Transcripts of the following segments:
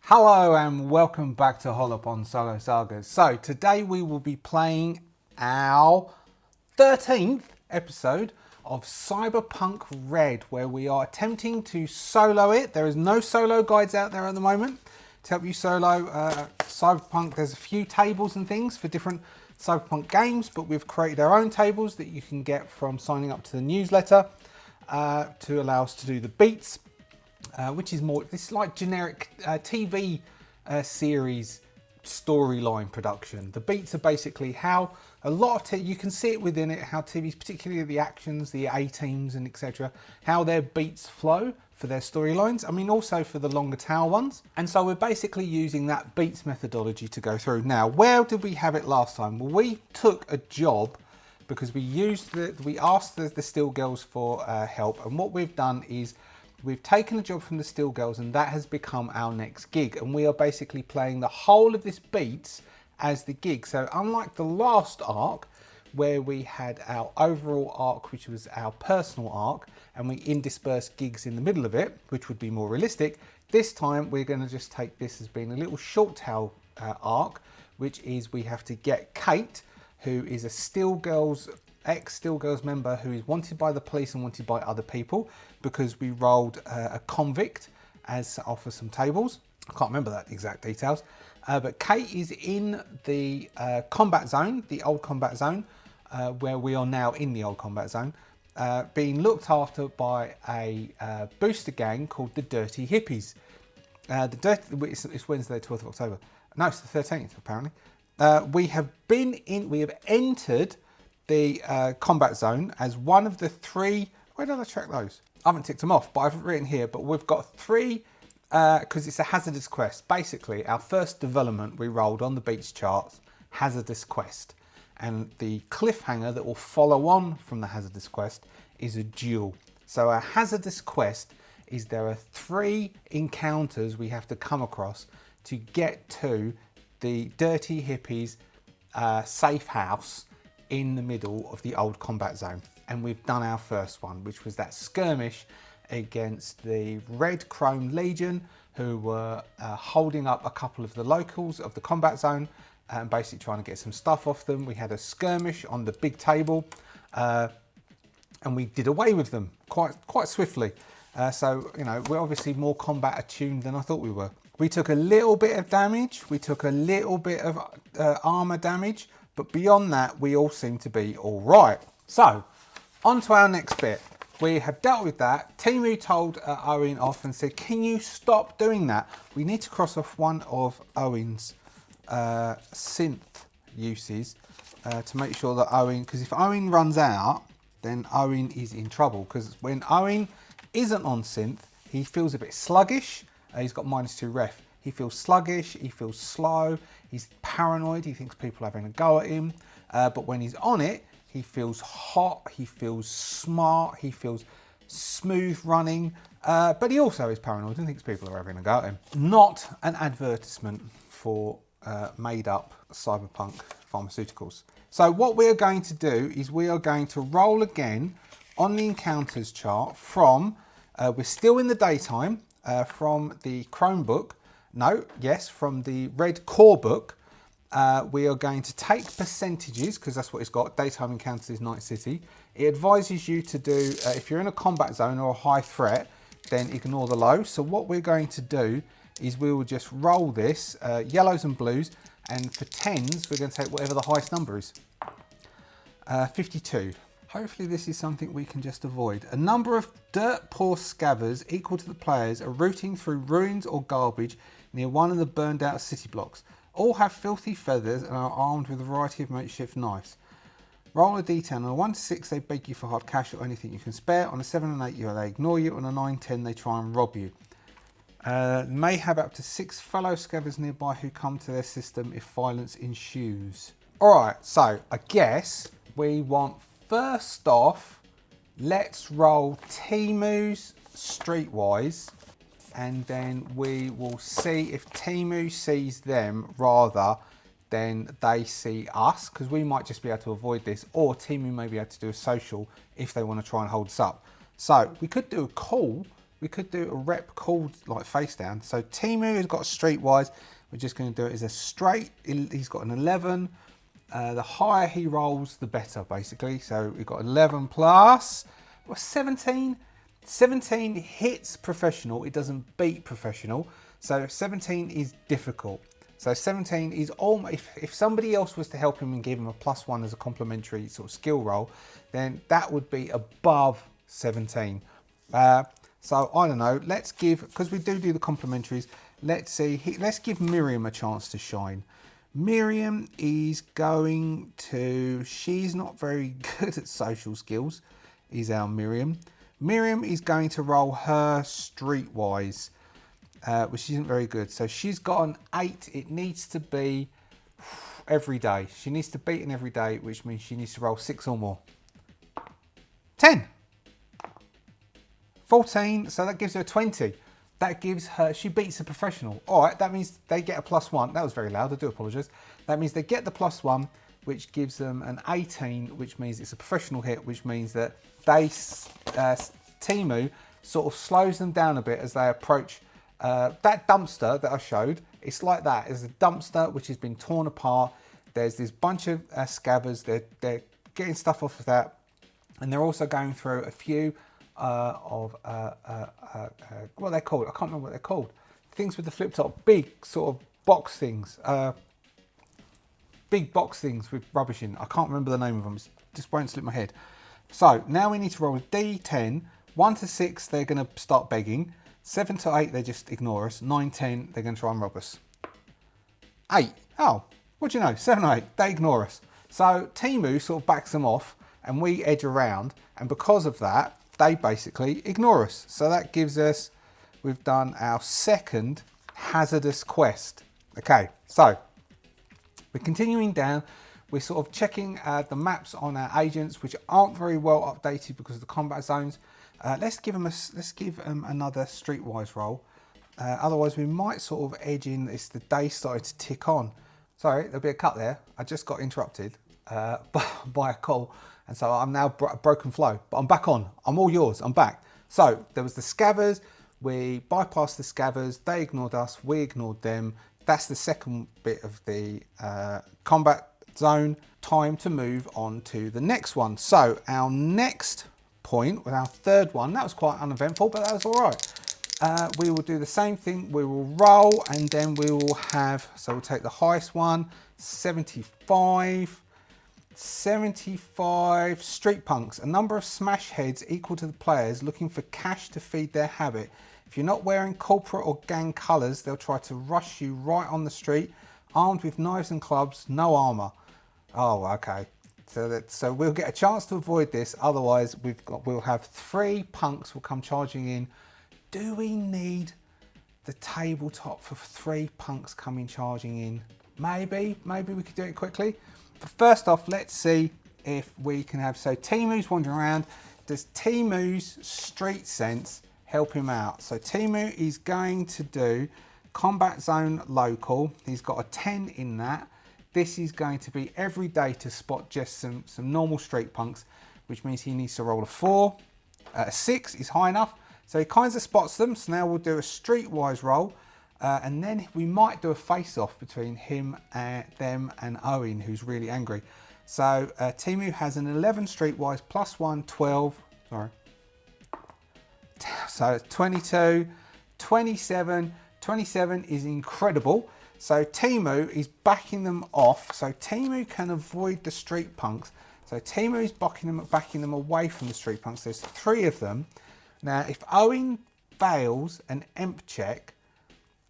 Hello and welcome back to Holopon Solo Sagas. So today we will be playing our 13th episode of Cyberpunk Red, where we are attempting to solo it. There is no solo guides out there at the moment to help you solo Cyberpunk. There's a few tables and things for different Cyberpunk games, but we've created our own tables that you can get from signing up to the newsletter to allow us to do the beats. Which is more, this is like generic TV series storyline production. The beats are basically how a lot of you can see it within it, how TVs, particularly the actions, the A-teams and etc., how their beats flow for their storylines. I mean, also for the longer tail ones. And so we're basically using that beats methodology to go through. Now, where did we have it last time? Well, we took a job because we asked the Steel Girls for help, and what we've done is we've taken a job from the Steel Girls and that has become our next gig, and we are basically playing the whole of this beats as the gig. So unlike the last arc where we had our overall arc, which was our personal arc, and we interspersed gigs in the middle of it, which would be more realistic, this time we're going to just take this as being a little short tail arc, which is we have to get Kate, who is a ex-Steel Girls member who is wanted by the police and wanted by other people because we rolled a convict as to offer some tables. I can't remember that exact details, but Kate is in the combat zone, the old combat zone, where we are now in the old combat zone, being looked after by a booster gang called the Dirty Hippies. It's Wednesday, 12th of October. No, it's the 13th apparently. We have entered the combat zone as one of the three. Where did I check those? I haven't ticked them off, but I've written here. But we've got three because it's a hazardous quest. Basically, our first development we rolled on the beats charts, hazardous quest, and the cliffhanger that will follow on from the hazardous quest is a duel. So our hazardous quest is there are three encounters we have to come across to get to the Dirty Hippies safe house in the middle of the old combat zone. And we've done our first one, which was that skirmish against the Red Chrome Legion, who were holding up a couple of the locals of the combat zone and basically trying to get some stuff off them. We had a skirmish on the big table and we did away with them quite swiftly. So, you know, we're obviously more combat attuned than I thought we were. We took a little bit of damage, we took a little bit of armor damage, but beyond that, we all seem to be all right. So, on to our next bit. We have dealt with that. Timu told Owen off and said, can you stop doing that? We need to cross off one of Owen's synth uses to make sure that Owen, because if Owen runs out, then Owen is in trouble. Because when Owen isn't on synth, he feels a bit sluggish. He's got -2 ref. He feels sluggish, he feels slow, he's paranoid, he thinks people are having a go at him. But when he's on it, he feels hot, he feels smart, he feels smooth running, but he also is paranoid and thinks people are having a go at him. Not an advertisement for made up cyberpunk pharmaceuticals. So what we are going to do is we are going to roll again on the encounters chart from, we're still in the daytime, from the Chromebook, from the Red Core book. We are going to take percentages, because that's what it's got. Daytime encounters is Night City. It advises you to do, if you're in a combat zone or a high threat, then ignore the low. So what we're going to do is we will just roll this, yellows and blues, and for 10s, we're going to take whatever the highest number is. 52. Hopefully this is something we can just avoid. A number of dirt-poor scabbers equal to the players are rooting through ruins or garbage near one of the burned out city blocks. All have filthy feathers and are armed with a variety of makeshift knives. Roll a d10. On a 1 to 6 they beg you for hard cash or anything you can spare. On a 7 and 8 they ignore you. On a 9, 10 they try and rob you. May have up to 6 fellow scabbers nearby who come to their system if violence ensues. Alright, so I guess we want, first off, let's roll Timu's streetwise, and then we will see if Timu sees them rather than they see us, because we might just be able to avoid this, or Timu may be able to do a social if they want to try and hold us up. So we could do a call we could do a rep called like face down. So Timu has got streetwise. We're just going to do it as a straight. He's got an 11. The higher he rolls, the better, basically. So we've got 11 plus 17. 17 hits professional. It doesn't beat professional. So 17 is difficult. So 17 is almost, if somebody else was to help him and give him a +1 as a complimentary sort of skill roll, then that would be above 17. So I don't know, let's give, because we do the complimentaries, let's see, let's give Miriam a chance to shine. Miriam is going to, she's not very good at social skills, is our Miriam. Miriam is going to roll her streetwise, which isn't very good. So she's got an 8. It needs to be every day. She needs to beat an every day, which means she needs to roll 6 or more. 10. 14. So that gives her a 20. That gives her, she beats a professional. All right, that means they get a +1. That was very loud, I do apologise. That means they get the +1, which gives them an 18, which means it's a professional hit, which means that they, Timu sort of slows them down a bit as they approach that dumpster that I showed. It's like that. There's a dumpster which has been torn apart. There's this bunch of scabbers. They're getting stuff off of that. And they're also going through a few what are they called? I can't remember what they're called. Things with the flip top. Big sort of box things. Big box things with rubbish in. I can't remember the name of them. It just won't slip my head. So now we need to roll a D10. 1 to 6, they're going to start begging. 7 to 8, they just ignore us. 9, 10, they're going to try and rob us. 8. Oh, what do you know? 7 or 8, they ignore us. So Timu sort of backs them off and we edge around. And because of that, they basically ignore us. So that gives us, we've done our second hazardous quest. Okay, so we're continuing down. We're sort of checking the maps on our agents, which aren't very well updated because of the combat zones. Let's give them another streetwise roll. Otherwise, we might sort of edge in. It's the day started to tick on. Sorry, there'll be a cut there. I just got interrupted by a call, and so I'm now broken flow. But I'm back on. I'm all yours. I'm back. So there was the scabbers. We bypassed the scabbers. They ignored us. We ignored them. That's the second bit of the combat zone. Time to move on to the next one. So our next point with our third one, that was quite uneventful, but that was all right. We will do the same thing. We will roll and then we will have, so we'll take the highest one, 75 street punks, a number of smash heads equal to the players looking for cash to feed their habit. If you're not wearing corporate or gang colours, they'll try to rush you right on the street, armed with knives and clubs, no armour. Oh, okay. So we'll get a chance to avoid this. Otherwise, we'll have 3 punks will come charging in. Do we need the tabletop for 3 punks coming charging in? Maybe we could do it quickly. But first off, let's see if we can have, so Timu's wandering around. Does Timu's street sense help him out? So Timu is going to do combat zone local. He's got a 10 in that. This is going to be every day to spot just some normal street punks, which means he needs to roll a 4. A 6 is high enough. So he kind of spots them. So now we'll do a streetwise roll. And then we might do a face-off between him and them and Owen, who's really angry. So Timu has an 11 streetwise, +1, 12. Sorry. So 22, 27. 27 is incredible. So Timu is backing them off. So Timu can avoid the street punks. So Timu is backing them away from the street punks. There's 3 of them. Now, if Owen fails an emp check,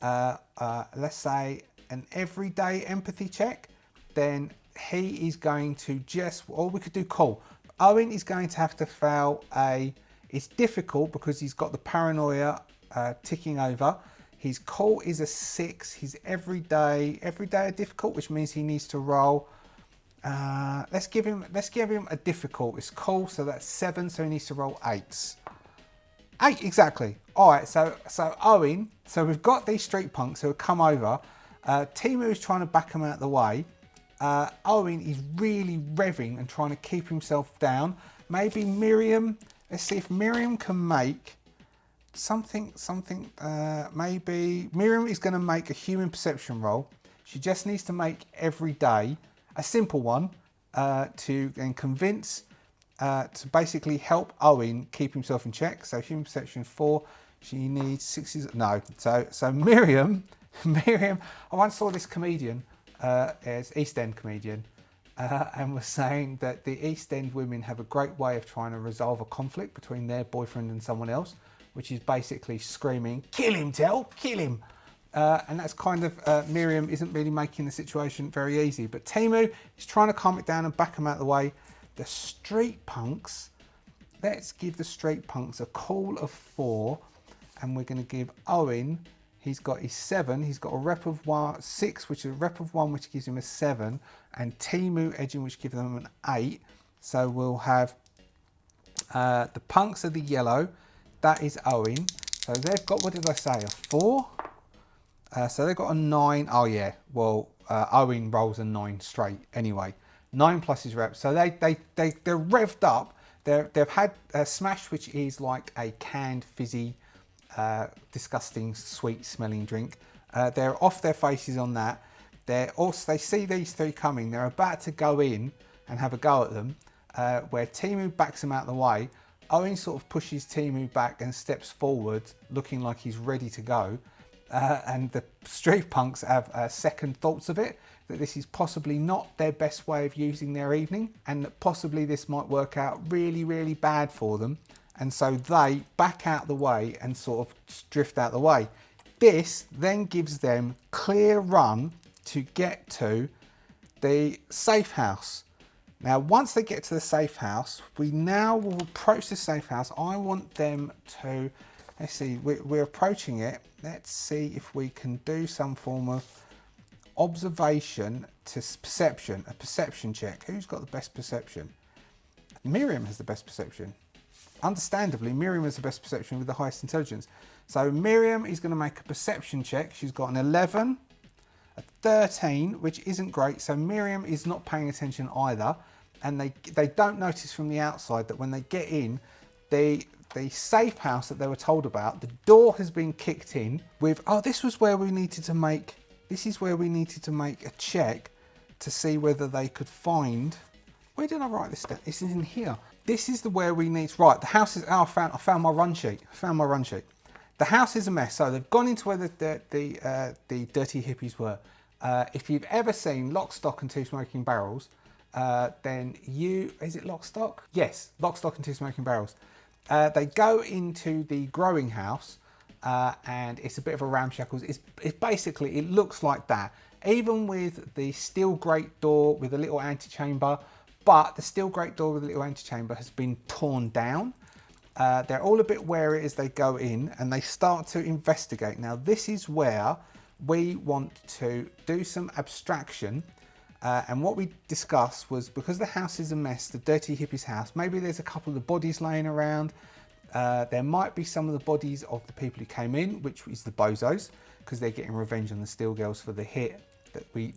let's say an everyday empathy check, then he is going to just, or we could do cool. Owen is going to have to fail it's difficult because he's got the paranoia ticking over. His call is a 6. He's everyday difficult, which means he needs to roll. Let's give him a difficult. It's cool, so that's 7. So he needs to roll 8s. 8 exactly. All right. So Owen. So we've got these street punks who have come over. Timu is trying to back them out of the way. Owen is really revving and trying to keep himself down. Maybe Miriam. Let's see if Miriam can make maybe Miriam is going to make a human perception roll. She just needs to make every day a simple one to convince, to basically help Owen keep himself in check. So human perception 4. She needs 6. No. So Miriam, I once saw this comedian, as East End comedian, and was saying that the East End women have a great way of trying to resolve a conflict between their boyfriend and someone else, which is basically screaming, "Kill him, Tell, kill him." And that's kind of, Miriam isn't really making the situation very easy. But Timu is trying to calm it down and back him out of the way. The street punks, let's give the street punks a call of 4. And we're going to give Owen, he's got his 7. He's got a rep of 6, which is a rep of 1, which gives him a 7. And Timu edging, which gives them an 8. So we'll have the punks are the yellow. That is Owen. So they've got, what did I say, a 4? So they've got a 9. Oh yeah, well, Owen rolls a 9 straight anyway. 9 plus his rep. So they're revved up. They've had Smash, which is like a canned fizzy, disgusting, sweet smelling drink. They're off their faces on that. They see these 3 coming. They're about to go in and have a go at them, where Timu backs them out of the way. Owen sort of pushes Timu back and steps forward, looking like he's ready to go. And the street punks have second thoughts of it, that this is possibly not their best way of using their evening, and that possibly this might work out really, really bad for them. And so they back out the way and sort of drift out the way. This then gives them clear run to get to the safe house. Now, once they get to the safe house, we now will approach the safe house. I want them to, let's see, we're approaching it. Let's see if we can do some form of observation to perception, a perception check. Who's got the best perception? Miriam has the best perception. Understandably, Miriam has the best perception with the highest intelligence. So Miriam is going to make a perception check. She's got an 11, a 13, which isn't great. So Miriam is not paying attention either. And they don't notice from the outside that when they get in, the safe house that they were told about, the door has been kicked in with, oh, this is where we needed to make a check to see whether they could find, where did I write this down? It's in here. This is where we need, right, the house is, oh, I found my run sheet. The house is a mess. So they've gone into where the dirty hippies were. If you've ever seen Lock, Stock and Two Smoking Barrels, then is it Lock, Stock? Yes, Lock, Stock and Two Smoking Barrels. They go into the growing house, and it's a bit of a ramshackle. It's basically, it looks like that. Even with the steel grate door with a little antechamber, but the steel grate door with a little antechamber has been torn down. They're all a bit wary as they go in, and they start to investigate. Now, this is where we want to do some abstraction. And what we discussed was, because the house is a mess, the dirty hippies house, maybe there's a couple of bodies laying around. There might be some of the bodies of the people who came in, which is the bozos, because they're getting revenge on the Steel Girls for the hit that we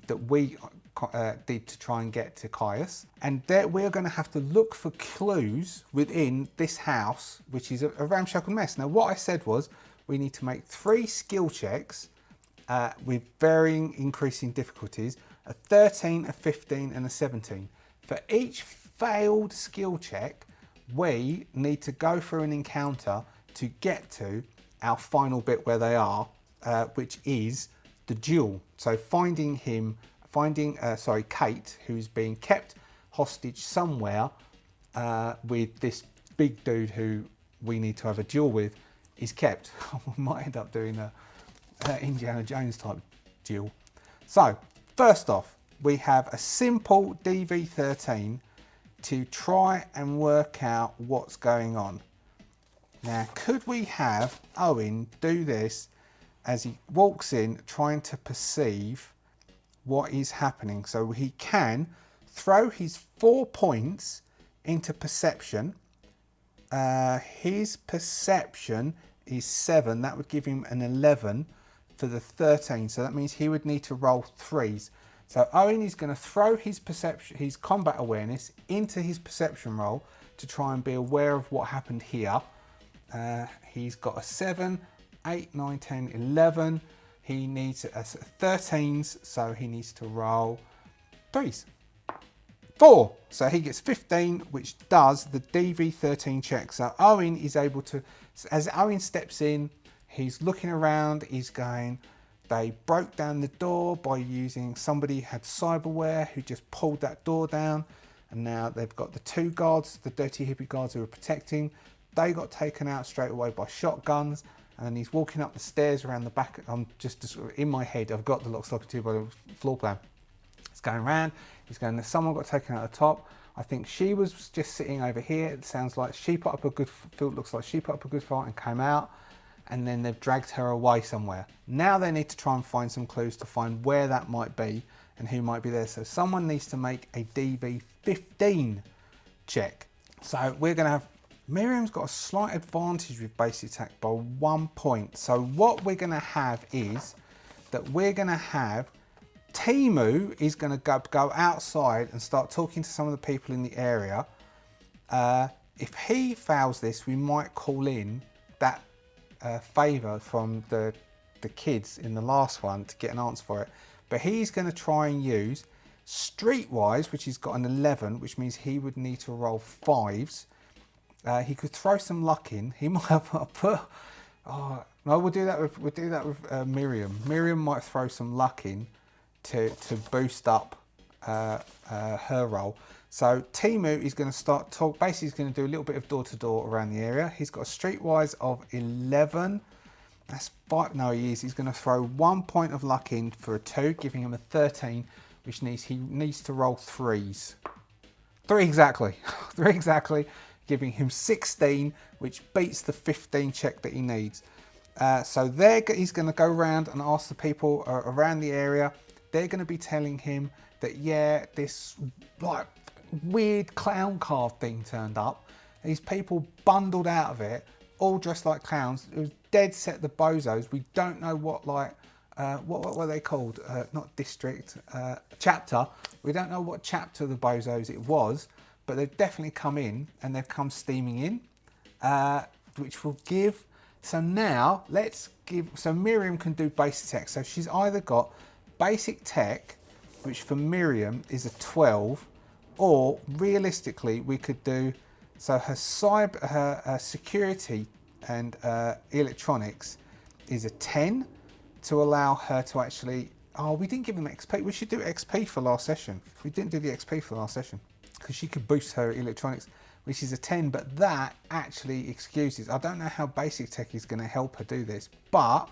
did to try and get to Caius. And we're going to have to look for clues within this house, which is a ramshackle mess. Now, what I said was, we need to make 3 skill checks with varying increasing difficulties, a 13, a 15 and a 17. For each failed skill check, we need to go through an encounter to get to our final bit where they are, which is the duel. So finding Kate, who's being kept hostage somewhere with this big dude who we need to have a duel with, is kept. We might end up doing a Indiana Jones type duel. So first off, we have a simple DV13 to try and work out what's going on. Now, could we have Owen do this as he walks in, trying to perceive what is happening? So he can throw his 4 points into perception. His perception is 7. That would give him an 11 for the 13. So that means he would need to roll 3s. So Owen is going to throw his perception, his combat awareness, into his perception roll to try and be aware of what happened here. He's got a 7, 8, 9, 10, 11. He needs 13s, so he needs to roll 3s. 4. So he gets 15, which does the DV13 check. So Owen is able to, as Owen steps in, he's looking around, he's going, they broke down the door by using, somebody had cyberware who just pulled that door down, and now they've got the 2 guards, the dirty hippie guards who were protecting. They got taken out straight away by shotguns, and then he's walking up the stairs around the back. I'm just in my head, I've got the lock, stock, and 2 by the floor plan. He's going around, he's going, someone got taken out at the top. I think she was just sitting over here. It sounds like she put up a good fight, looks like she put up a good fight and came out, and then they've dragged her away somewhere. Now they need to try and find some clues to find where that might be and who might be there. So someone needs to make a DV15 check. So we're going to have, Miriam's got a slight advantage with base attack by 1 point. So what we're going to have is that we're going to have Timu is going to go outside and start talking to some of the people in the area. If he fails this, we might call in that favour from the kids in the last one to get an answer for it. But he's going to try and use Streetwise, which he's got an 11, which means he would need to roll 5s. He could throw some luck in. He might have put. Oh no, we'll do that with Miriam. Miriam might throw some luck in to boost up her roll. So Timu is going to start talk. Basically, he's going to do a little bit of door to door around the area. He's got a Streetwise of 11. That's 5. No, he is. He's going to throw 1 point of luck in for a 2, giving him a 13, which means he needs to roll 3s. 3 exactly. 3 exactly, giving him 16, which beats the 15 check that he needs. So there, he's going to go around and ask the people around the area. They're going to be telling him that, yeah, this like weird clown car thing turned up. These people bundled out of it, all dressed like clowns. It was dead set the bozos. We don't know what, like, what were they called? Not district, chapter. We don't know what chapter of the bozos it was, but they've definitely come in, and they've come steaming in, which will give. So now let's give. So Miriam can do basic tech. So she's either got basic tech, which for Miriam is a 12, or realistically we could do. So her her security and electronics is a 10 to allow her to actually. Oh, we didn't give them XP. We should do XP for last session. We didn't do the XP for last session because she could boost her electronics, which is a 10, but that actually excuses. I don't know how basic tech is going to help her do this, but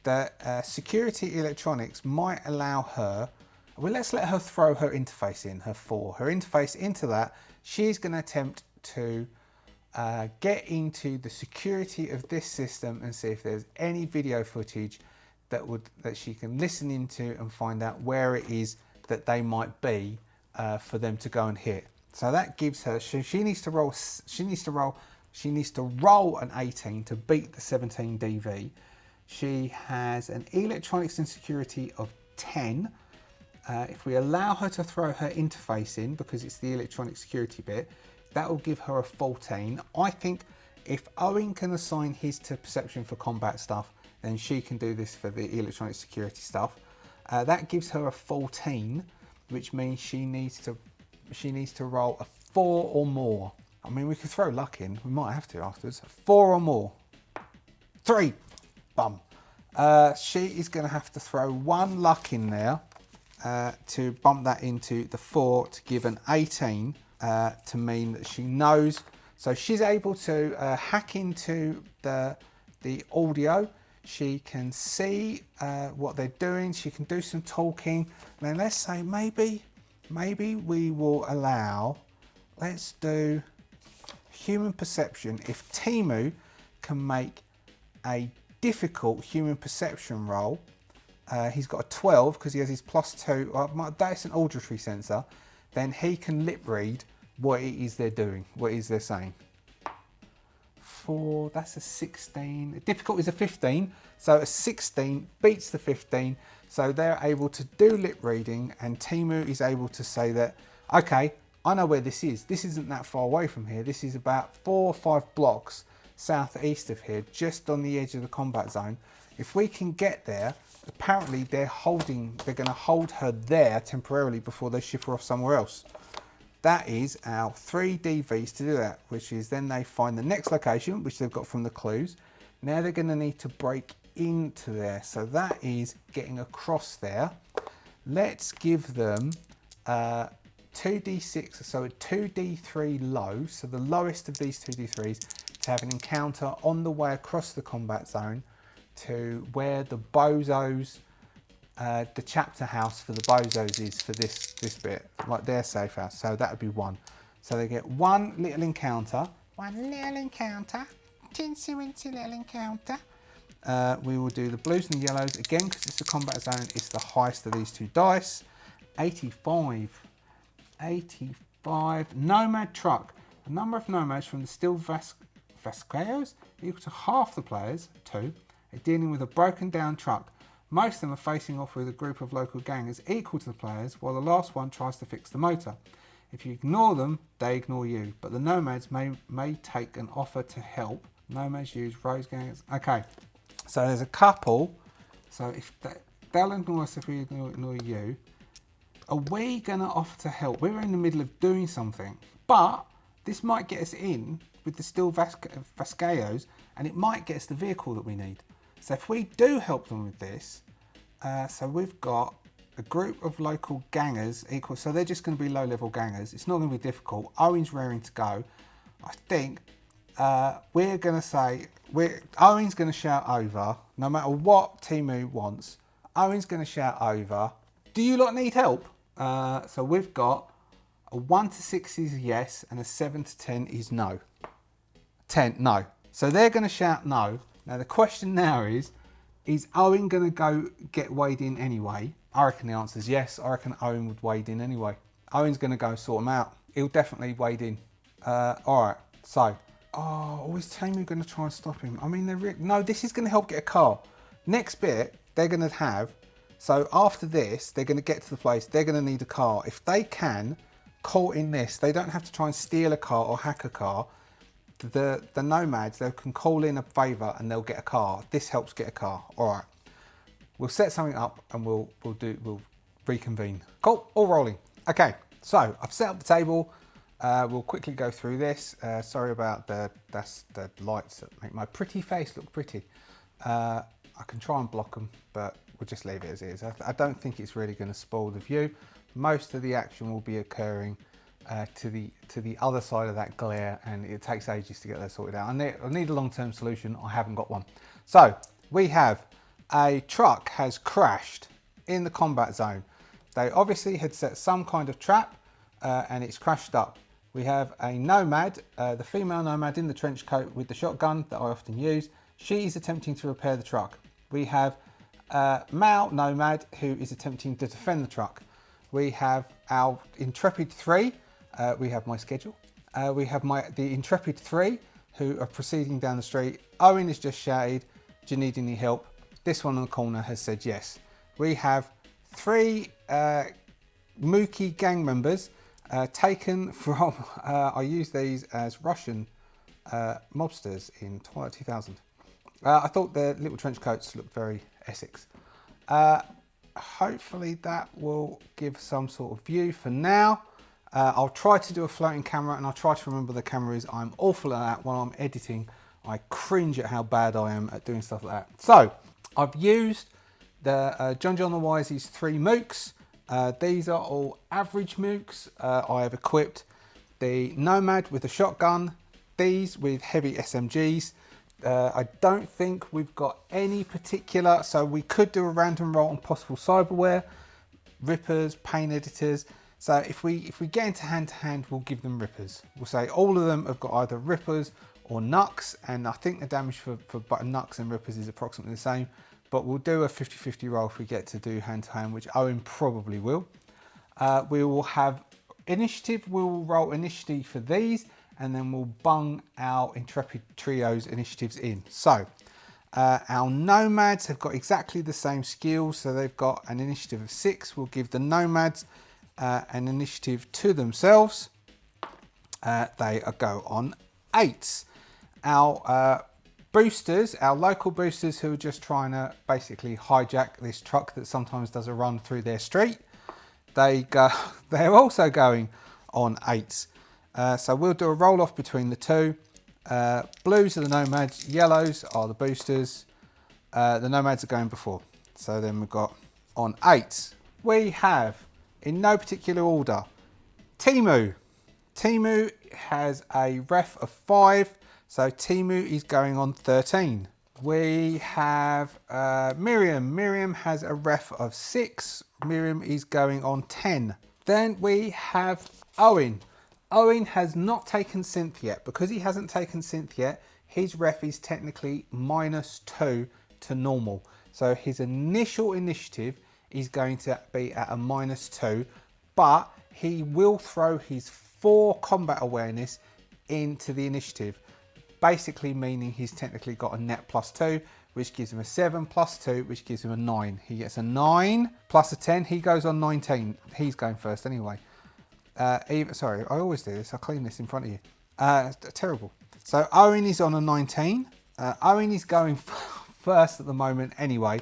the security electronics might allow her. Well, let's let her throw her interface in, her 4. Her interface into that, she's going to attempt to get into the security of this system and see if there's any video footage that she can listen into and find out where it is that they might be for them to go and hit. So that gives her. She needs to roll. She needs to roll an 18 to beat the 17 DV. She has an electronics and security of 10. If we allow her to throw her interface in, because it's the electronic security bit, that will give her a 14. I think if Owen can assign his to perception for combat stuff, then she can do this for the electronic security stuff. That gives her a 14, which means she needs to roll a 4 or more. I mean, we could throw luck in. We might have to afterwards. 4 or more. 3. Bum. She is going to have to throw 1 luck in there to bump that into the 4 to give an 18 to mean that she knows. So she's able to hack into the audio. She can see what they're doing. She can do some talking. Then let's say maybe we will allow. Let's do human perception. If Timu can make a difficult human perception roll, he's got a 12 because he has his +2. That's an auditory sensor. Then he can lip read what it is they're doing, what it is they're saying. 4, that's a 16. Difficult is a 15, so a 16 beats the 15. So they're able to do lip reading, and Timu is able to say that, okay, I know where this is. This isn't that far away from here. This is about 4 or 5 blocks. southeast of here, just on the edge of the combat zone. If we can get there, apparently they're going to hold her there temporarily before they ship her off somewhere else. That is our 3 DVs to do that, which is then they find the next location, which they've got from the clues. Now they're going to need to break into there. So that is getting across there. Let's give them 2d6, so a 2d3 low, so the lowest of these 2d3s, to have an encounter on the way across the combat zone to where the bozos, the chapter house for the bozos is for this bit, like their safe house. So that would be 1. So they get 1 little encounter, teensy weensy little encounter. We will do the blues and the yellows again because it's the combat zone. It's the highest of these 2 dice. 85. Nomad truck. A number of nomads from the Still Vasqueos equal to half the players, 2, are dealing with a broken down truck. Most of them are facing off with a group of local gangers equal to the players, while the last one tries to fix the motor. If you ignore them, they ignore you, but the nomads may take an offer to help. Nomads use rose gangers. Okay, so there's a couple. So if they'll ignore us if we ignore you. Are we going to offer to help? We're in the middle of doing something, but this might get us in with the Still Vasqueos, and it might get us the vehicle that we need. So if we do help them with this, so we've got a group of local gangers equal, so they're just going to be low-level gangers. It's not going to be difficult. Owen's raring to go. I think we're going to say, Owen's going to shout over, no matter what Timu wants. Owen's going to shout over, do you lot need help? So we've got a 1 to 6 is yes, and a 7 to 10 is no. 10, no. So they're going to shout no. Now the question now is Owen going to go get weighed in anyway? I reckon the answer is yes. I reckon Owen would wade in anyway. Owen's going to go sort them out. He'll definitely wade in. All right, so. Oh, is Tamu going to try and stop him? I mean, no, this is going to help get a car. Next bit, they're going to have, so after this, they're going to get to the place, they're going to need a car. If they can, caught in this, they don't have to try and steal a car or hack a car. The nomads, they can call in a favour and they'll get a car. This helps get a car. All right, we'll set something up and we'll reconvene. Cool, all rolling. Okay, so I've set up the table. We'll quickly go through this. Sorry about that's the lights that make my pretty face look pretty. I can try and block them, but we'll just leave it as is. I don't think it's really going to spoil the view. Most of the action will be occurring to the other side of that glare, and it takes ages to get that sorted out. I need a long-term solution. I haven't got one. So we have a truck has crashed in the combat zone. They obviously had set some kind of trap, and it's crashed up. We have a nomad, the female nomad in the trench coat with the shotgun that I often use. She is attempting to repair the truck. We have a male nomad who is attempting to defend the truck. We have our Intrepid 3. We have my schedule. We have the Intrepid 3 who are proceeding down the street. Owen has just shouted, do you need any help? This one on the corner has said yes. We have 3 Mookie gang members taken from, I use these as Russian mobsters in Twilight 2000. I thought the little trench coats looked very Essex. Hopefully that will give some sort of view for now. I'll try to do a floating camera, and I'll try to remember the camera is. I'm awful at that while I'm editing. I cringe at how bad I am at doing stuff like that. So I've used the John the Wise's 3 mooks. These are all average mooks. I have equipped the Nomad with a shotgun, these with heavy SMGs. I don't think we've got any particular, so we could do a random roll on possible cyberware, rippers, paint editors. So if we get into hand-to-hand, we'll give them rippers. We'll say all of them have got either rippers or knucks, and I think the damage for knucks and rippers is approximately the same. But we'll do a 50-50 roll if we get to do hand-to-hand, which Owen probably will. We will have initiative. We'll roll initiative for these, and then we'll bung our Intrepid Trio's initiatives in. So our Nomads have got exactly the same skills. So they've got an initiative of 6. We'll give the Nomads an initiative to themselves. They go on 8s. our boosters, our local boosters who are just trying to basically hijack this truck that sometimes does a run through their street. They're also going on 8s. So we'll do a roll off between the two. Blues are the nomads, yellows are the boosters. The nomads are going before. So then we've got on 8s. We have, in no particular order, Timu. Timu has a ref of 5, so Timu is going on 13. We have Miriam. Miriam has a ref of 6. Miriam is going on 10. Then we have Owen. Owen has not taken synth yet. Because he hasn't taken synth yet, his ref is technically -2 to normal. So his initial initiative is going to be at a -2, but he will throw his 4 combat awareness into the initiative. Basically meaning he's technically got a net +2, which gives him a 7 +2, which gives him a 9. He gets a 9 plus a 10. He goes on 19. He's going first anyway. Sorry, I always do this. I clean this in front of you. Terrible. So Owen is on a 19. Owen is going first at the moment anyway.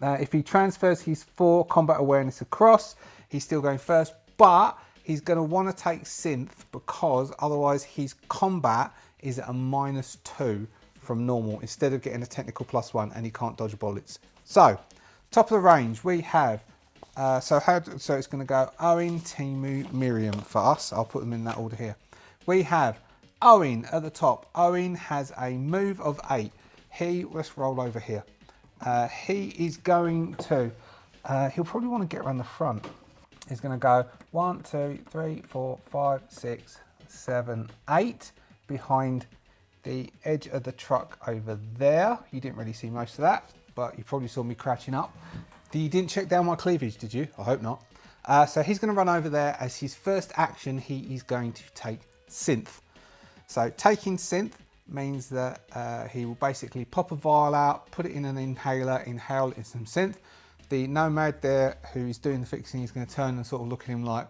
If he transfers his 4 combat awareness across, he's still going first, but he's going to want to take synth because otherwise his combat is at a -2 from normal instead of getting a technical +1, and he can't dodge bullets. So top of the range we have so it's going to go Owen, Timu, Miriam for us. I'll put them in that order here. We have Owen at the top. Owen has a move of 8. Let's roll over here. He is going to he'll probably want to get around the front. He's going to go 1, 2, 3, 4, 5, 6, 7, 8 behind the edge of the truck over there. You didn't really see most of that, but you probably saw me crouching up. You didn't check down my cleavage, did you? I hope not. So he's going to run over there. As his first action, he is going to take synth. So taking synth means that he will basically pop a vial out, put it in an inhaler, inhale in some synth. The nomad there who is doing the fixing is going to turn and sort of look at him like,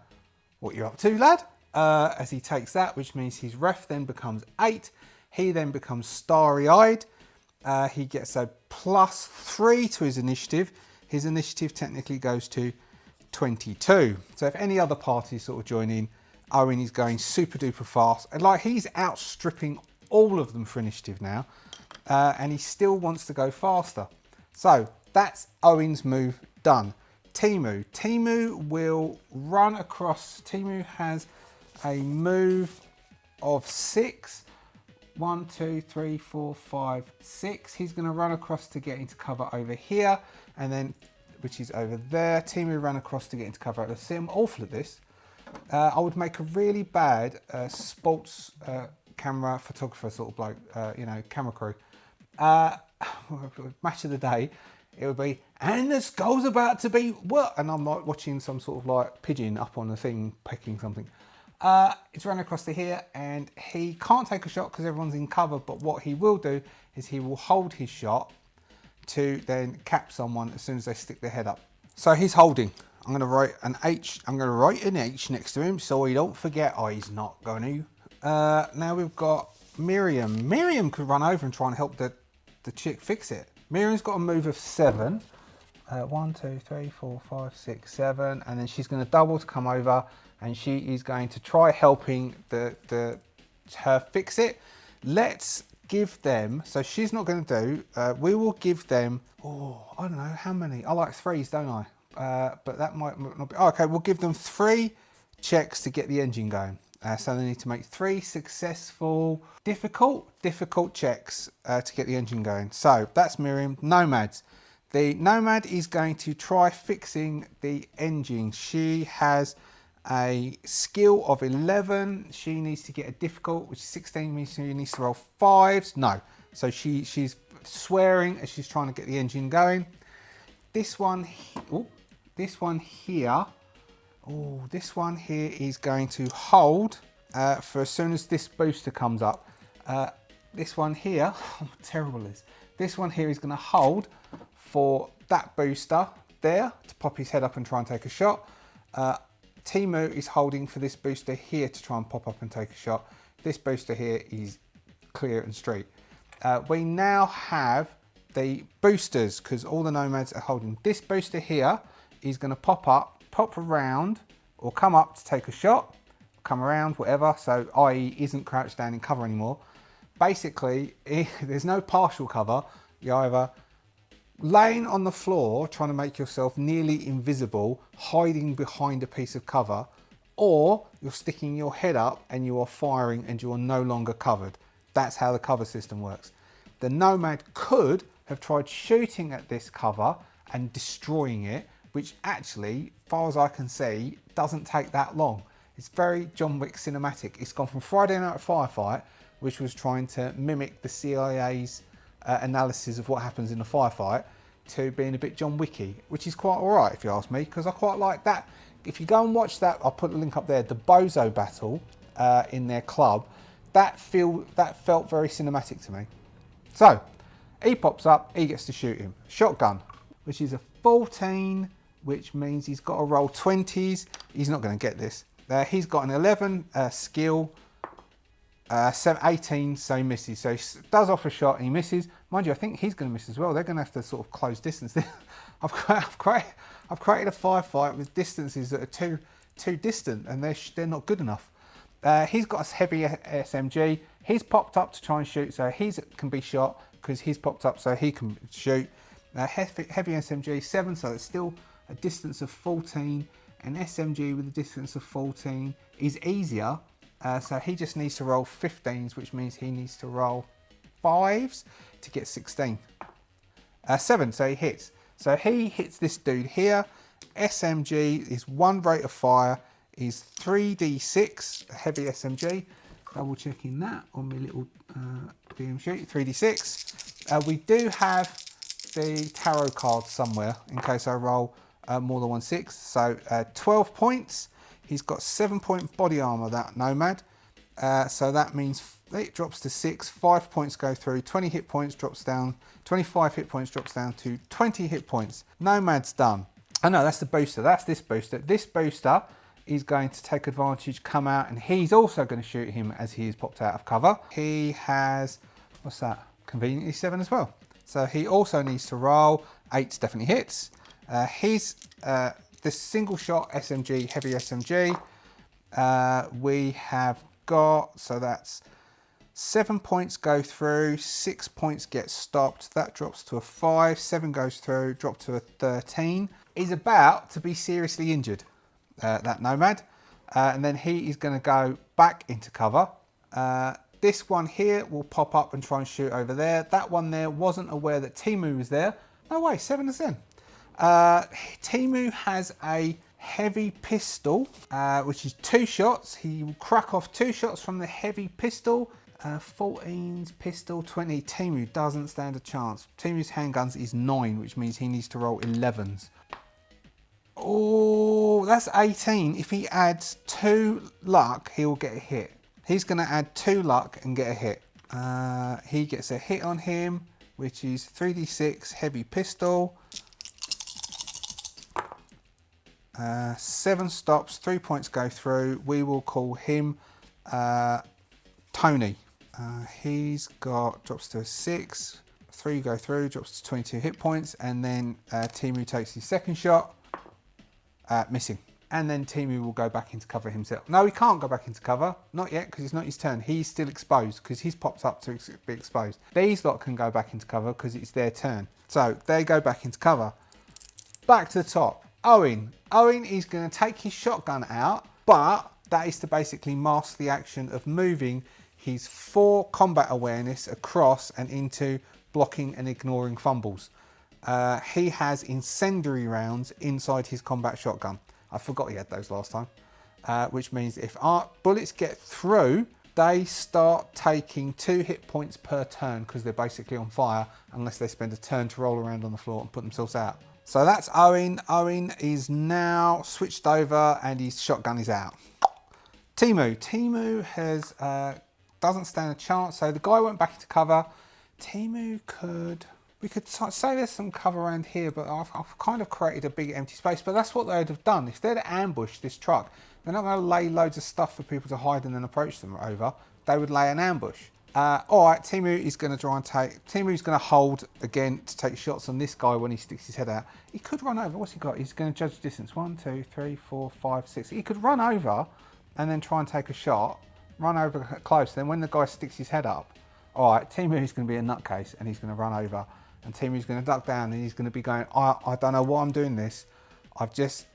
what you up to, lad? As he takes that, which means his ref then becomes 8. He then becomes starry-eyed. He gets a +3 to his initiative. His initiative technically goes to 22. So if any other parties sort of join in, Owen is going super duper fast. And like he's outstripping all of them for initiative now. And he still wants to go faster. So that's Owen's move done. Timu. Timu will run across. Timu has a move of 6. 1, 2, 3, 4, 5, 6. He's going to run across to get into cover over here, and then, which is over there. Timu ran across to get into cover. I see, I'm awful at this. I would make a really bad sports camera photographer sort of bloke, camera crew. Match of the day, it would be, and the skull's about to be what? And I'm like watching some sort of like pigeon up on the thing, pecking something. It's run across to here, and he can't take a shot because everyone's in cover, but what he will do is he will hold his shot to then cap someone as soon as they stick their head up. So he's holding. I'm going to write an H. I'm going to write an H next to him so he don't forget. Oh, he's not going to. Now we've got Miriam. Miriam could run over and try and help the chick fix it. Miriam's got a move of 7. 1, 2, 3, 4, 5, 6, 7, and then she's going to double to come over, and she is going to try helping her fix it. Let's give them, so she's not going to do, we will give them, I don't know, how many? I like 3s, don't I? But that might not be, okay, we'll give them 3 checks to get the engine going. So they need to make 3 successful, difficult checks to get the engine going. So that's Miriam. Nomads. The nomad is going to try fixing the engine. She has a skill of 11. She needs to get a difficult, which is 16, means she needs to roll 5s. No. So she's swearing as she's trying to get the engine going. This one here is going to hold for as soon as this booster comes up. This one here, I'm terrible at this. This one here is going to hold for that booster there to pop his head up and try and take a shot. Timu is holding for this booster here to try and pop up and take a shot. This booster here is clear it and street. We now have the boosters, because all the nomads are holding this booster here. Is going to pop up, pop around, or come up to take a shot, come around, whatever. So i.e. isn't crouched down in cover anymore. Basically, there's no partial cover. You're either laying on the floor trying to make yourself nearly invisible, hiding behind a piece of cover, or you're sticking your head up and you are firing and you are no longer covered. That's how the cover system works. The nomad could have tried shooting at this cover and destroying it, which actually, as far as I can see, doesn't take that long. It's very John Wick cinematic. It's gone from Friday Night Firefight, which was trying to mimic the CIA's analysis of what happens in a firefight, to being a bit John Wicky, which is quite all right if you ask me, because I quite like that. If you go and watch that, I'll put the link up there, the Bozo battle in their club, that felt very cinematic to me. So, he pops up, he gets to shoot him. Shotgun, which is a 14, which means he's got to roll 20s. He's not going to get this. He's got an 11 skill, 18, so he misses. So he does off a shot and he misses. Mind you, I think he's going to miss as well. They're going to have to sort of close distance. I've created a firefight with distances that are too distant, and they're not good enough. He's got a heavy SMG. He's popped up to try and shoot, so he can be shot because he's popped up so he can shoot. Heavy SMG 7, so it's still a distance of 14. An SMG with a distance of 14 is easier, so he just needs to roll 15s, which means he needs to roll 5s to get 16. 7, so he hits. So he hits this dude here. SMG is 1 rate of fire, is 3d6, heavy SMG. Double checking that on my little DM sheet, 3d6. We do have the tarot card somewhere in case I roll more than 1 6. So 12 points. He's got 7-point body armor, that nomad. So that means it drops to 6. 5 points go through. 20 hit points drops down. 25 hit points drops down to 20 hit points. Nomad's done. Oh no, that's the booster. That's this booster. This booster is going to take advantage, come out, and he's also going to shoot him as he is popped out of cover. He has, what's that? Conveniently 7 as well. So he also needs to roll. 8 definitely hits. This single shot SMG, heavy SMG. We have got, so that's 7 points go through, 6 points get stopped. That drops to a 5. 7 goes through, drop to a 13. He's about to be seriously injured, that nomad. And then he is going to go back into cover. This one here will pop up and try and shoot over there. That one there wasn't aware that Timu was there. No way, 7 to 10. Timu has a heavy pistol, which is 2 shots. He will crack off 2 shots from the heavy pistol. 14's pistol, 20. Timu doesn't stand a chance. Timu's handguns is 9, which means he needs to roll 11s. Oh, that's 18. If he adds 2 luck, he will get a hit. He's going to add 2 luck and get a hit. He gets a hit on him, which is 3d6 heavy pistol. 7 stops, 3 points go through. We will call him Tony. He's got, drops to a 6, 3 go through, drops to 22 hit points, and then Timu takes his second shot, missing. And then Timu will go back into cover himself. No, he can't go back into cover, not yet, because it's not his turn. He's still exposed, because he's popped up to be exposed. These lot can go back into cover, because it's their turn. So, they go back into cover. Back to the top. Owen. Owen is going to take his shotgun out, but that is to basically mask the action of moving his 4 combat awareness across and into blocking and ignoring fumbles. He has incendiary rounds inside his combat shotgun. I forgot he had those last time, which means if our bullets get through, they start taking 2 hit points per turn because they're basically on fire unless they spend a turn to roll around on the floor and put themselves out. So that's Owen. Owen is now switched over and his shotgun is out. Timu. Timu has doesn't stand a chance. So the guy went back into cover. Timu could... We could say there's some cover around here, but I've kind of created a big empty space. But that's what they'd have done. If they'd ambushed this truck, they're not going to lay loads of stuff for people to hide and then approach them over. They would lay an ambush. All right, Timu is going to try and take... Timu's going to hold again to take shots on this guy when he sticks his head out. He could run over. What's he got? He's going to judge distance. 1, 2, 3, 4, 5, 6. He could run over and then try and take a shot. Run over close. Then when the guy sticks his head up, all right, Timu is going to be a nutcase and he's going to run over. And Timu's going to duck down and he's going to be going, I don't know why I'm doing this. I've just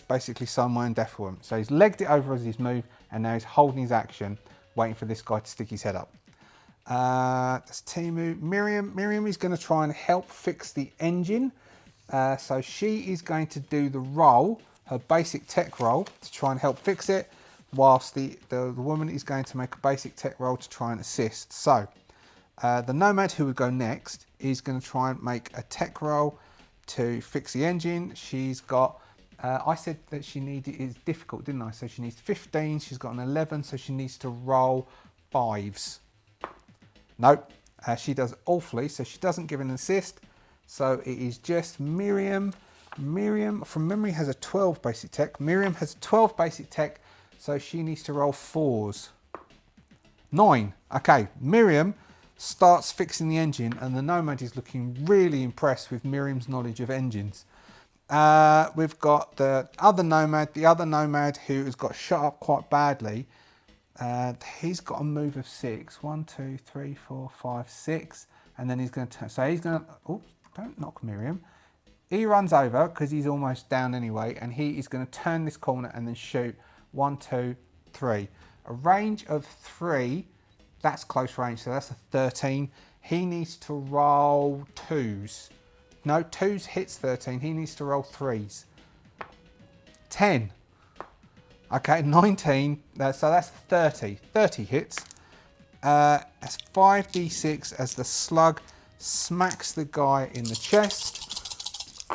basically signed my own death for him. So he's legged it over as his move and now he's holding his action, waiting for this guy to stick his head up. That's Timu. Miriam is going to try and help fix the engine. So she is going to do the roll, her basic tech roll, to try and help fix it, whilst the woman is going to make a basic tech roll to try and assist. So the nomad, who would go next, is going to try and make a tech roll to fix the engine. She's got, I said that she needed, it's difficult, didn't I? So she needs 15, she's got an 11, so she needs to roll 5s. Nope, she does awfully, so she doesn't give an assist. So it is just Miriam. Miriam, from memory, has a 12 basic tech. Miriam has a 12 basic tech, so she needs to roll 4s. 9. Okay, Miriam starts fixing the engine, and the nomad is looking really impressed with Miriam's knowledge of engines. We've got the other nomad who has got shot up quite badly. He's got a move of 6. 1, 2, 3, 4, 5, 6. And then he's going to turn. So he's going to... Oh, don't knock Miriam. He runs over because he's almost down anyway. And he is going to turn this corner and then shoot. 1, 2, 3. A range of 3. That's close range. So that's a 13. He needs to roll 2s. No, 2s hits 13. He needs to roll 3s. 10. Okay, 19, so that's 30. 30 hits. That's 5d6 as the slug smacks the guy in the chest,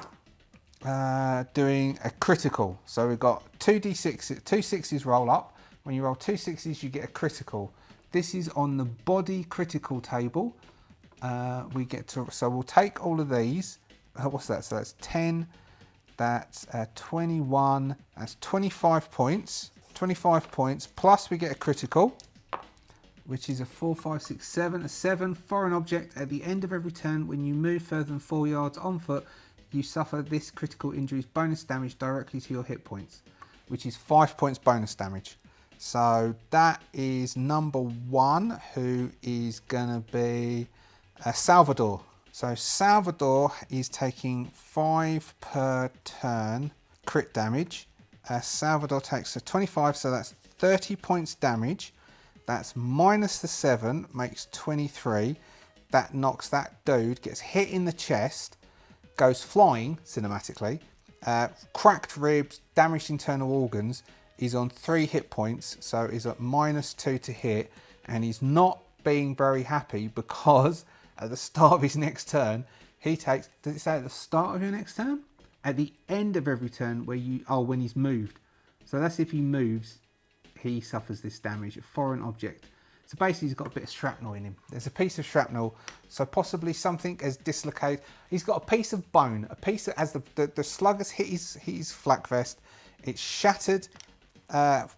doing a critical. So we've got 2d6, 2 6s roll up. When you roll 2 6s, you get a critical. This is on the body critical table. We get to, so we'll take all of these. What's that? So that's 10. That's 21, that's 25 points. 25 points, plus we get a critical, which is a 4, 5, 6, 7. A 7, foreign object. At the end of every turn, when you move further than 4 yards on foot, you suffer this critical injury's bonus damage directly to your hit points, which is 5 points bonus damage. So that is number 1, who is going to be Salvador. So Salvador is taking 5 per turn crit damage. Salvador takes a 25, so that's 30 points damage. That's minus the 7, makes 23. That knocks that dude, gets hit in the chest, goes flying cinematically. Cracked ribs, damaged internal organs. He's on 3 hit points, so he's at -2 to hit. And he's not being very happy because... at the start of his next turn, he takes... Does it say at the start of your next turn? At the end of every turn where you... Oh, when he's moved. So that's if he moves, he suffers this damage. A foreign object. So basically he's got a bit of shrapnel in him. There's a piece of shrapnel. So possibly something has dislocated. He's got a piece of bone. A piece of... As the slug has hit his flak vest, it's shattered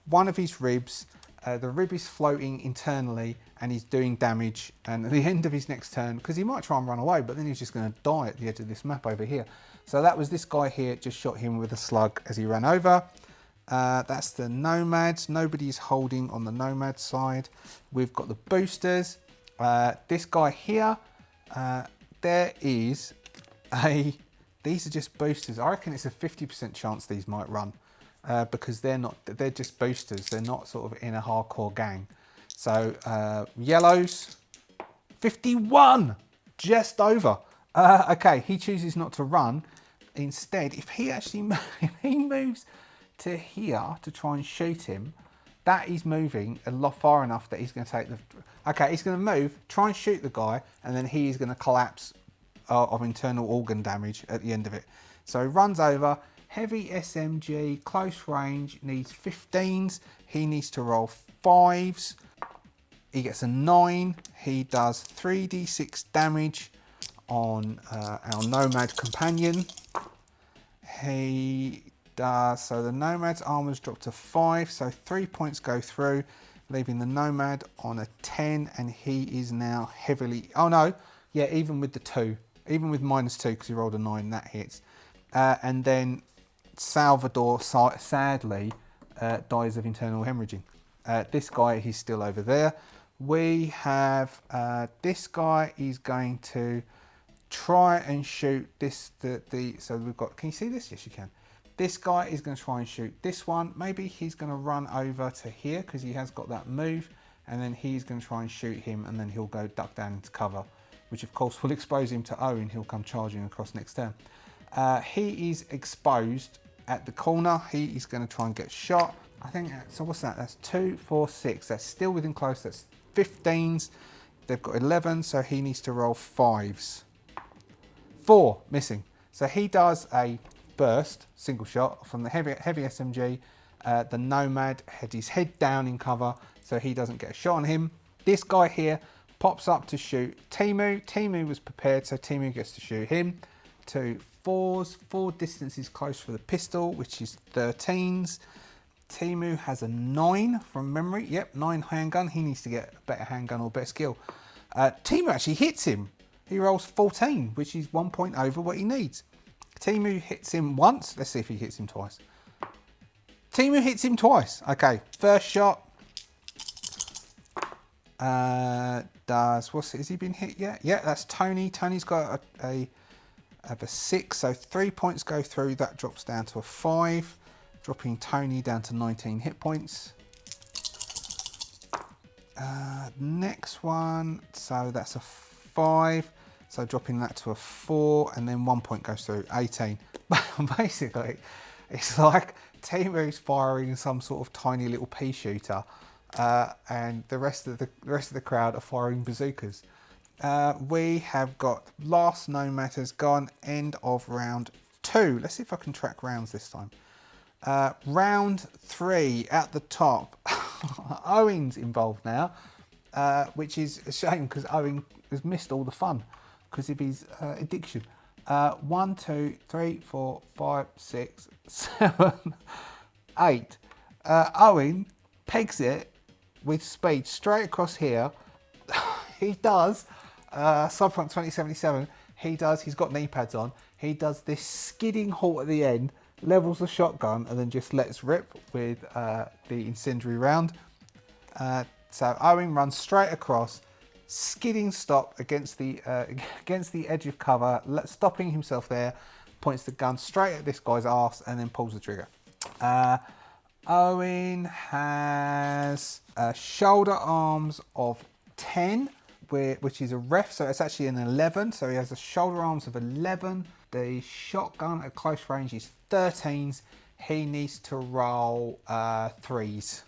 one of his ribs. The rib is floating internally and he's doing damage, and at the end of his next turn, because he might try and run away, but then he's just going to die at the edge of this map over here. So that was this guy here, just shot him with a slug as he ran over. That's the nomads. Nobody's holding on the nomad side. We've got the boosters. This guy here, there is a... These are just boosters. I reckon it's a 50% chance these might run. Because they're just boosters. They're not sort of in a hardcore gang. So yellows, 51, just over. Okay, he chooses not to run. Instead, if he moves to here to try and shoot him, that is moving a lot far enough that he's going to take the... Okay, he's going to move, try and shoot the guy, and then he is going to collapse of internal organ damage at the end of it. So he runs over. Heavy SMG, close range, needs 15s. He needs to roll 5s. He gets a 9. He does 3d6 damage on our nomad companion. He does, so the nomad's armor's dropped to 5, so 3 points go through. leaving the Nomad on a 10, and he is now heavily... Oh no, yeah, even with the 2, even with -2 because he rolled a 9, that hits. And then Salvador sadly dies of internal hemorrhaging. This guy, he's still over there. We have this guy is going to try and shoot this. So we've got. Can you see this? Yes, you can. This guy is going to try and shoot this one. Maybe he's going to run over to here because he has got that move, and then he's going to try and shoot him, and then he'll go duck down into cover, which of course will expose him to Owen. He'll come charging across next turn. He is exposed at the corner. He is going to try and get shot. I think, so what's that? That's 2, 4, 6. That's still within close. That's 15s. They've got 11, so he needs to roll 5s. 4, missing. So he does a burst, single shot from the heavy SMG. The Nomad had his head down in cover, so he doesn't get a shot on him. This guy here pops up to shoot Timu. Timu was prepared, so Timu gets to shoot him. 2 4s. 4 distances close for the pistol, which is 13s. Timu has a 9 from memory. Yep, 9 handgun. He needs to get a better handgun or better skill. Timu actually hits him. He rolls 14, which is 1 point over what he needs. Timu hits him once. Let's see if he hits him twice. Timu hits him twice. Okay, first shot. Has he been hit yet? Yeah, that's Tony. Tony's got a 6, so 3 points go through. That drops down to a 5. Dropping Tony down to 19 hit points. Next one, so that's a 5. So dropping that to a 4, and then 1 point goes through, 18. Basically, it's like Timu's firing some sort of tiny little pea shooter, and the rest of the crowd are firing bazookas. We have got last Nomad has gone, end of round 2. Let's see if I can track rounds this time. Round 3 at the top. Owen's involved now, which is a shame because Owen has missed all the fun because of his addiction. 1, 2, 3, 4, 5, 6, 7, 8. Owen pegs it with speed straight across here. He does Cyberpunk 2077. He's got knee pads on. He does this skidding halt at the end, levels the shotgun, and then just lets rip with the incendiary round. So Owen runs straight across, skidding stop against the edge of cover, stopping himself there, points the gun straight at this guy's arse, and then pulls the trigger. Owen has shoulder arms of 10, which is a ref, so it's actually an 11. So he has a shoulder arms of 11. The shotgun at close range is 13s. He needs to roll 3s.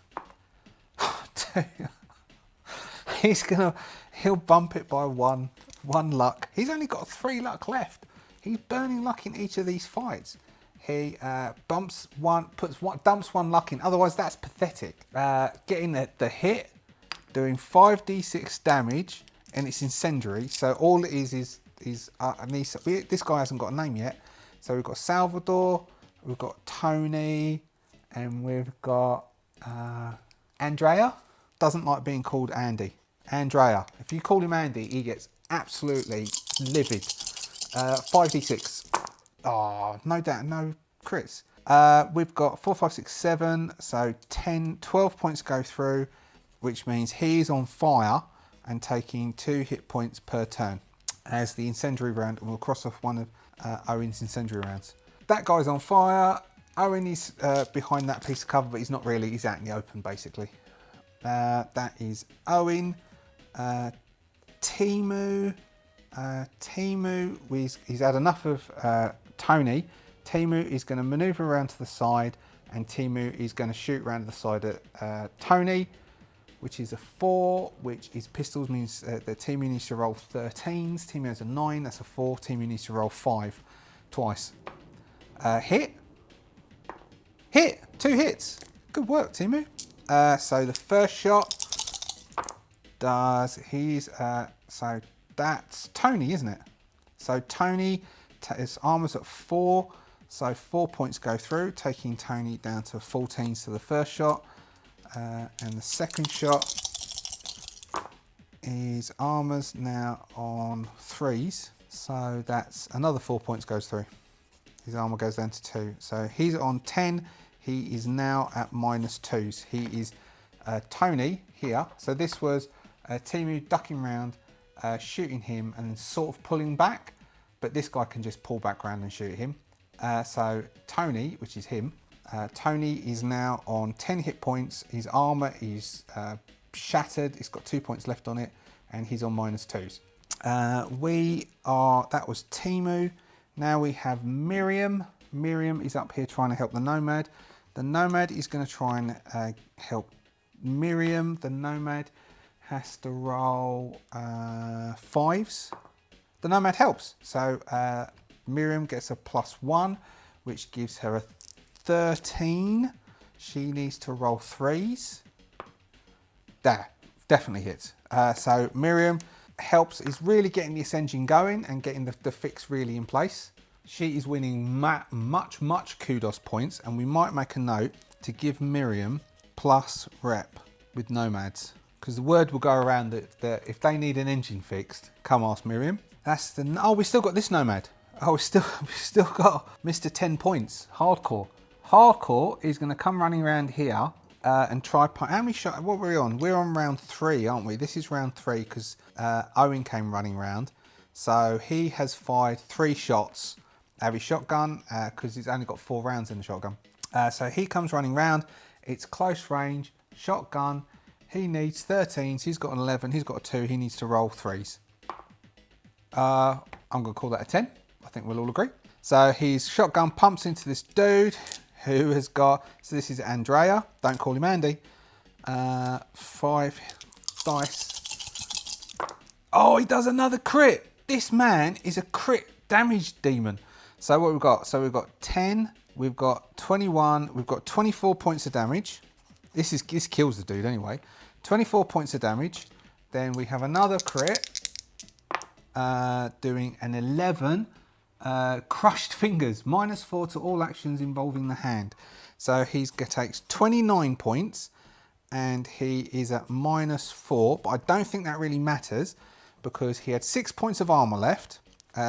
He'll bump it by one luck. He's only got 3 luck left. He's burning luck in each of these fights. He dumps one luck in. Otherwise, that's pathetic. Getting the hit, doing 5d6 damage, and it's incendiary. So all it is this guy hasn't got a name yet. So we've got Salvador, we've got Tony, and we've got Andrea. Doesn't like being called Andy. Andrea. If you call him Andy, he gets absolutely livid. 5d6. Oh, no doubt, no crits. We've got 4, 5, 6, 7. So 12 points go through, which means he's on fire and taking 2 hit points per turn as the incendiary round, and we'll cross off one of Owen's incendiary rounds. That guy's on fire. Owen is behind that piece of cover, but he's not really. He's out in the open, basically. That is Owen. Timu. He's had enough of Tony. Timu is going to manoeuvre around to the side, and Timu is going to shoot around to the side at Tony, which is a 4, which is pistols, means that Timu needs to roll 13s. Timu has a 9, that's a 4. Timu needs to roll 5 twice. Hit. 2 hits. Good work, Timu. So the first shot does so that's Tony, isn't it? So Tony, his armor's at 4, so 4 points go through, taking Tony down to 14s to the first shot. And the second shot, his armor's now on 3s, so that's another 4 points goes through. His armor goes down to 2. So he's on 10, he is now at -2s. He is Tony here. So this was Timu ducking round, shooting him and then sort of pulling back, but this guy can just pull back round and shoot him. So Tony, which is him, Tony is now on 10 hit points. His armor is shattered. It's got 2 points left on it, and he's on -2s. That was Timu. Now we have Miriam. Miriam is up here trying to help the Nomad. The Nomad is going to try and help Miriam. The Nomad has to roll 5s. The Nomad helps. So Miriam gets a +1, which gives her a 13. She needs to roll 3s. There, definitely hits. So Miriam helps, is really getting this engine going and getting the fix really in place. She is winning much kudos points, and we might make a note to give Miriam plus rep with Nomads, because the word will go around that if they need an engine fixed, come ask Miriam. We still got this Nomad. We still got Mr. 10 points, Hardcore. Hardcore is going to come running around here and try. How many shots? What were we on? We're on round 3, aren't we? This is round 3 because Owen came running round. So he has fired 3 shots out of his shotgun because he's only got 4 rounds in the shotgun. So he comes running round. It's close range, shotgun. He needs 13s. He's got an 11. He's got a 2. He needs to roll 3s. I'm going to call that a 10. I think we'll all agree. So his shotgun pumps into this dude who has got, so this is Andrea, don't call him Andy, 5 dice. Oh, he does another crit. This man is a crit damage demon. So what we've got, so we've got 10, we've got 21, we've got 24 points of damage. This kills the dude anyway. 24 points of damage. Then we have another crit, doing an 11. Crushed fingers, -4 to all actions involving the hand. So he takes 29 points and he is at -4, but I don't think that really matters because he had 6 points of armor left,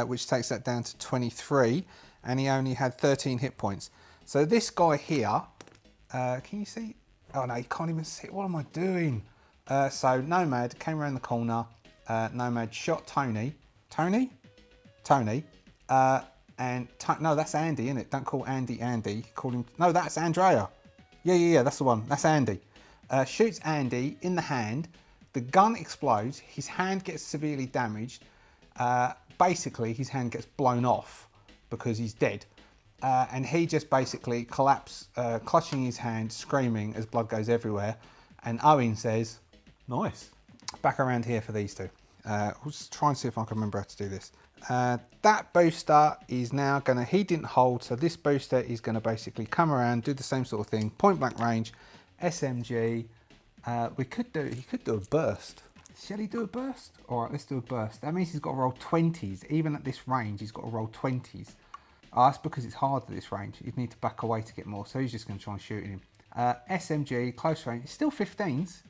which takes that down to 23, and he only had 13 hit points. So this guy here, can you see? Oh no, you can't even see. What am I doing? So Nomad came around the corner, Nomad shot Tony. Tony? No, that's Andy, isn't it? Don't call Andy Andy. Call him. No, that's Andrea. Yeah, that's the one. That's Andy. Shoots Andy in the hand. The gun explodes. His hand gets severely damaged. Basically, his hand gets blown off because he's dead. And he just basically collapses, clutching his hand, screaming as blood goes everywhere. And Owen says, "Nice." Back around here for these two. We'll just try and see if I can remember how to do this. That booster is now gonna, he didn't hold, so this booster is gonna basically come around, do the same sort of thing, point blank range, SMG. He could do a burst. Shall he do a burst? All right, let's do a burst. That means he's got to roll 20s. Even at this range, he's got to roll 20s. Oh, that's because it's hard at this range. You'd need to back away to get more, so he's just gonna try and shoot him. SMG, close range, it's still 15s.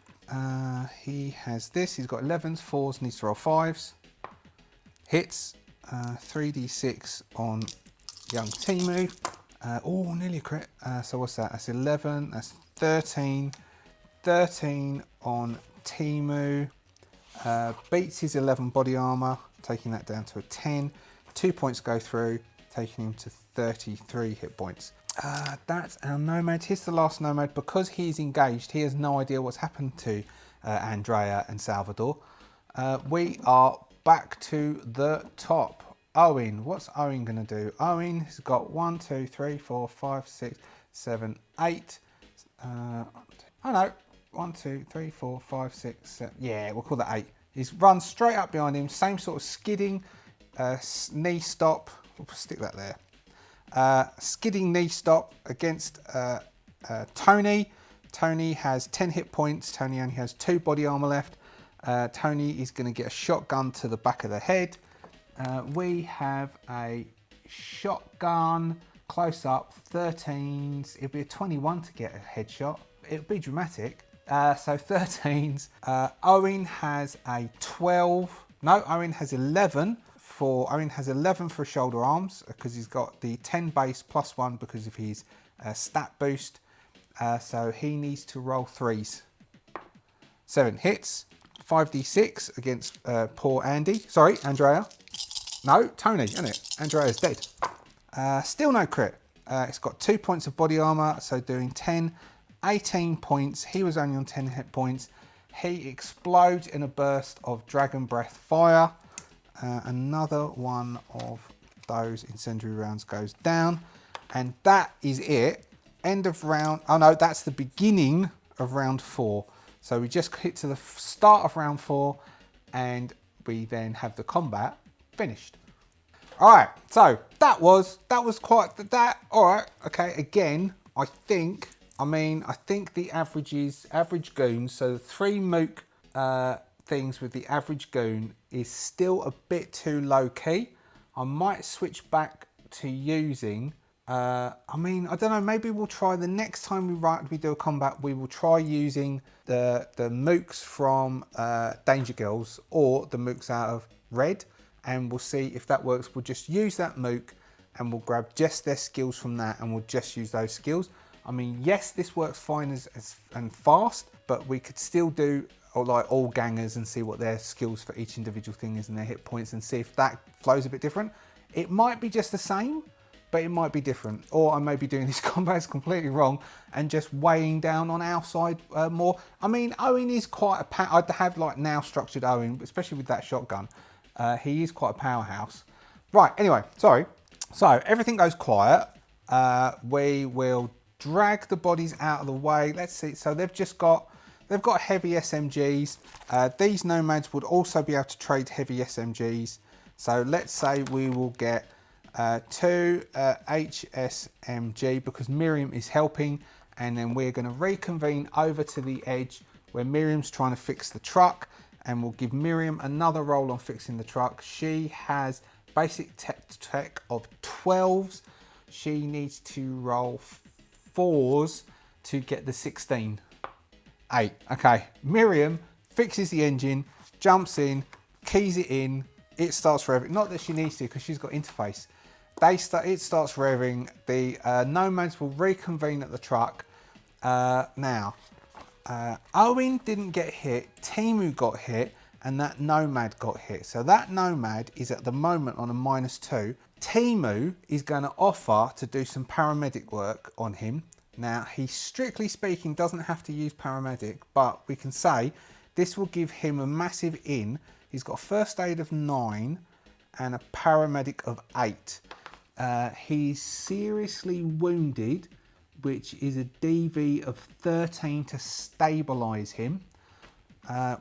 He has this, he's got 11s, 4s, needs to roll 5s. Hits, 3d6 on young Timu. Oh, nearly a crit. So what's that? That's 11, that's 13. 13 on Timu. Beats his 11 body armor, taking that down to a 10. 2 points go through, taking him to 33 hit points. That's our Nomad. Here's the last Nomad. Because he's engaged, he has no idea what's happened to Andrea and Salvador. We are back to the top. Owen, what's Owen going to do? Owen has got 1, 2, 3, 4, 5, 6, 7, 8. Oh no, 1, 2, 3, 4, 5, 6, 7. Yeah, we'll call that 8. He's run straight up behind him, same sort of skidding knee stop. We'll stick that there. Skidding knee stop against Tony. Tony has 10 hit points. Tony only has 2 body armor left. Tony is going to get a shotgun to the back of the head. We have a shotgun close up, 13s. It'd be a 21 to get a headshot. It would be dramatic. So 13s. Owen has a 12. No, Owen has 11 for shoulder arms because he's got the 10 base plus 1 because of his stat boost. So he needs to roll 3s. 7 hits. 5d6 against poor Andy. Sorry, Andrea. No, Tony, isn't it? Andrea's dead. Still no crit. It's got 2 points of body armor, so doing 10, 18 points. He was only on 10 hit points. He explodes in a burst of dragon breath fire. Another one of those incendiary rounds goes down. And that is it. End of round. Oh no, that's the beginning of round 4. So we just hit to the start of round 4 and we then have the combat finished. All right, so that was quite that. All right, okay. Again, I think the average goon. So the 3 mook things with the average goon is still a bit too low key. I might switch back to using. I don't know, maybe we'll try the next time we do a combat, we will try using the mooks from Danger Girls or the mooks out of Red, and we'll see if that works. We'll just use that mook and we'll grab just their skills from that and we'll just use those skills. I mean, yes, this works fine and fast, but we could still do like all gangers and see what their skills for each individual thing is and their hit points and see if that flows a bit different. It might be just the same, but it might be different, or I may be doing these combats completely wrong and just weighing down on our side more. I mean, Owen is quite a I'd have like now structured Owen, especially with that shotgun. He is quite a powerhouse. Right, anyway, sorry. So everything goes quiet. We will drag the bodies out of the way. Let's see. So they've got heavy SMGs. These nomads would also be able to trade heavy SMGs. So let's say we will get 2 HSMG because Miriam is helping, and then we're going to reconvene over to the edge where Miriam's trying to fix the truck, and we'll give Miriam another roll on fixing the truck. She has basic tech of 12s. She needs to roll 4s to get the 16. 8. Okay, Miriam fixes the engine, jumps in, keys it in, it starts revving. Not that she needs to because she's got interface. It starts revving. The nomads will reconvene at the truck. Now, Owen didn't get hit, Timu got hit, and that nomad got hit. So that nomad is at the moment on a -2. Timu is going to offer to do some paramedic work on him. Now, he strictly speaking doesn't have to use paramedic, but we can say this will give him a massive in. He's got a first aid of 9 and a paramedic of 8. He's seriously wounded, which is a DV of 13 to stabilize him,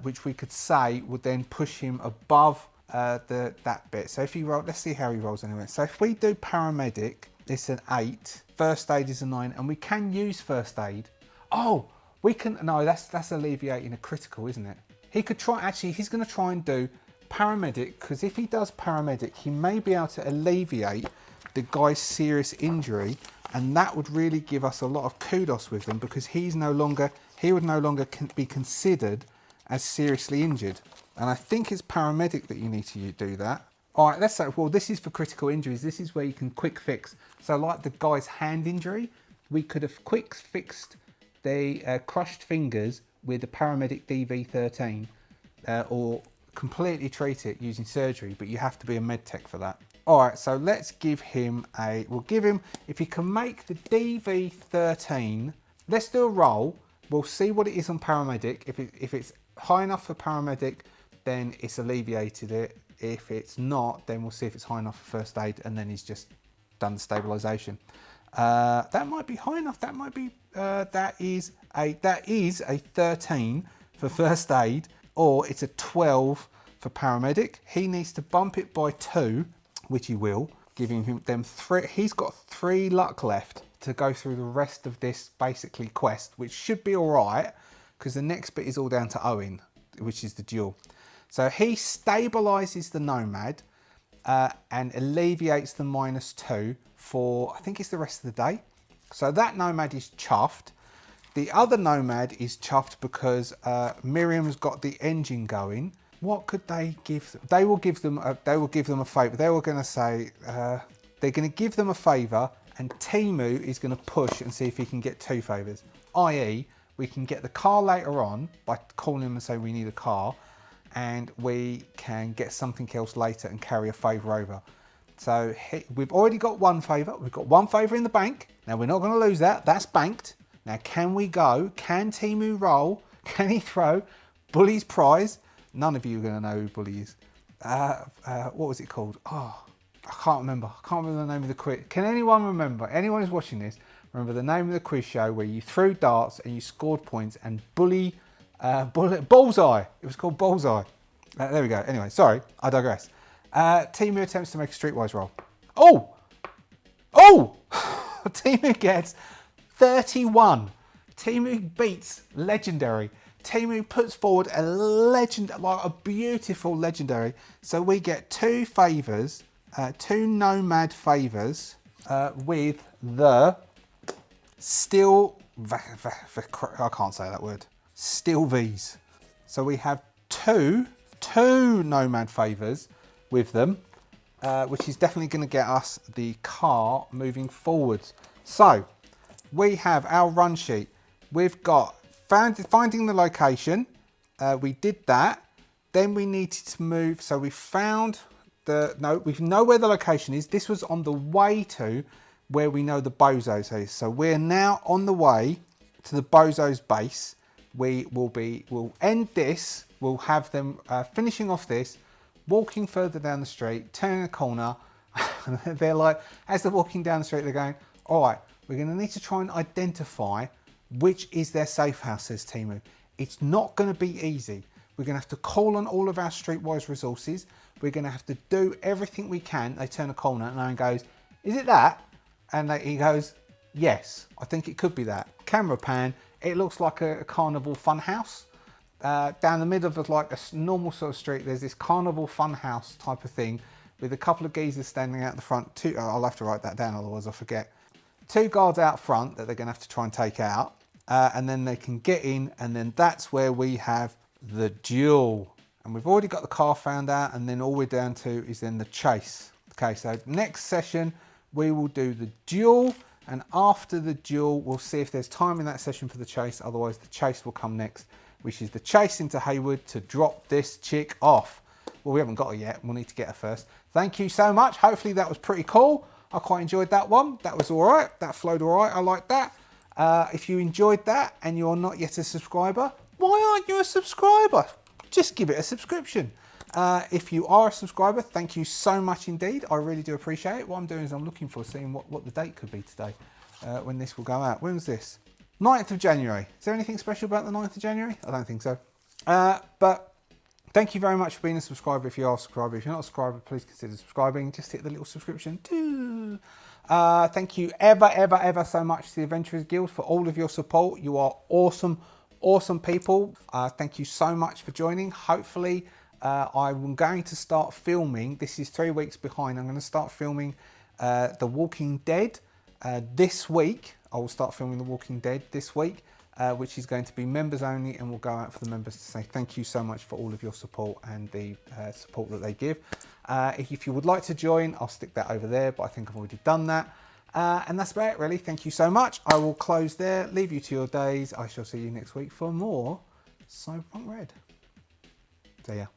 which we could say would then push him above that bit. So if he roll, let's see how he rolls anyway. So if we do paramedic, it's an 8. First aid is a 9, and we can use first aid. Oh, we can. No, that's alleviating a critical, isn't it? He could try. Actually, he's going to try and do paramedic, because if he does paramedic, he may be able to alleviate the guy's serious injury, and that would really give us a lot of kudos with him, because he would no longer be considered as seriously injured. And I think it's paramedic that you need to do that. All right, let's say, well, this is for critical injuries. This is where you can quick fix. So like the guy's hand injury, we could have quick fixed the crushed fingers with the paramedic DV13, or completely treat it using surgery, but you have to be a med tech for that. All right, so let's give him we'll give him, if he can make the DV13, let's do a roll. We'll see what it is on paramedic. If it's high enough for paramedic, then it's alleviated it. If it's not, then we'll see if it's high enough for first aid, and then he's just done the stabilization. That might be high enough. That might be that is a 13 for first aid, or it's a 12 for paramedic. He needs to bump it by 2, which he will, giving him them 3. He's got 3 luck left to go through the rest of this basically quest, which should be all right, because the next bit is all down to Owen, which is the duel. So he stabilizes the nomad. and alleviates the -2 for, I think it's the rest of the day. So that nomad is chuffed. The other nomad is chuffed because Miriam's got the engine going. What could they give them? They will give them a favour. They were going to say they're going to give them a favour, and Timu is going to push and see if he can get 2 favours. I.e., we can get the car later on by calling him and saying we need a car, and we can get something else later and carry a favour over. So we've already got 1 favour. We've got 1 favour in the bank. Now we're not going to lose that. That's banked. Now can we go? Can Timu roll? Can he throw Bully's prize? None of you are going to know who Bully is. What was it called? Oh, I can't remember. I can't remember the name of the quiz. Can anyone remember? Anyone who's watching this, remember the name of the quiz show where you threw darts and you scored points and Bullseye. It was called Bullseye. There we go. Anyway, sorry, I digress. Timu attempts to make a streetwise roll. Oh! Timu gets 31. Timu beats legendary. Timu puts forward a beautiful legendary. So we get 2 favours, 2 nomad favours with the steel. I can't say that word. Steel V's. So we have two nomad favours with them, which is definitely going to get us the car moving forwards. So we have our run sheet. We've got finding the location. We did that. Then we needed to move. So we found we know where the location is. This was on the way to where we know the Bozos is. So we're now on the way to the Bozos base. We'll end this. We'll have them finishing off this, walking further down the street, turning a corner. They're like, as they're walking down the street, they're going, all right, we're going to need to try and identify which is their safe house, says Timu. It's not going to be easy. We're going to have to call on all of our streetwise resources. We're going to have to do everything we can. They turn a corner and Owen goes, is it that? And he goes, yes, I think it could be that. Camera pan, it looks like a carnival fun house. Down the middle of like a normal sort of street, there's this carnival fun house type of thing with a couple of geezers standing out the front. I'll have to write that down, otherwise I'll forget. 2 guards out front that they're going to have to try and take out. And then they can get in, and then that's where we have the duel. And we've already got the car found out, and then all we're down to is then the chase. Okay, so next session we will do the duel, and after the duel we'll see if there's time in that session for the chase. Otherwise the chase will come next, which is the chase into Haywood to drop this chick off. Well, we haven't got her yet. We'll need to get her first. Thank you so much. Hopefully that was pretty cool. I quite enjoyed that one. That was all right. That flowed all right. I like that. If you enjoyed that and you're not yet a subscriber, why aren't you a subscriber? Just give it a subscription. If you are a subscriber, thank you so much indeed. I really do appreciate it. What I'm doing is I'm looking for seeing what the date could be today, when this will go out. When was this? 9th of January. Is there anything special about the 9th of January? I don't think so. But thank you very much for being a subscriber if you are a subscriber. If you're not a subscriber, please consider subscribing. Just hit the little subscription too. Thank you ever so much to the Adventurers Guild for all of your support. You are awesome people. Thank you so much for joining. Hopefully I'm going to start filming. This is 3 weeks behind. I'm going to start filming The Walking Dead this week. I will start filming The Walking Dead this week, which is going to be members only, and we'll go out for the members to say thank you so much for all of your support and the support that they give. If you would like to join, I'll stick that over there, but I think I've already done that. And that's about it, really. Thank you so much. I will close there, leave you to your days. I shall see you next week for more Cyberpunk Red. See ya.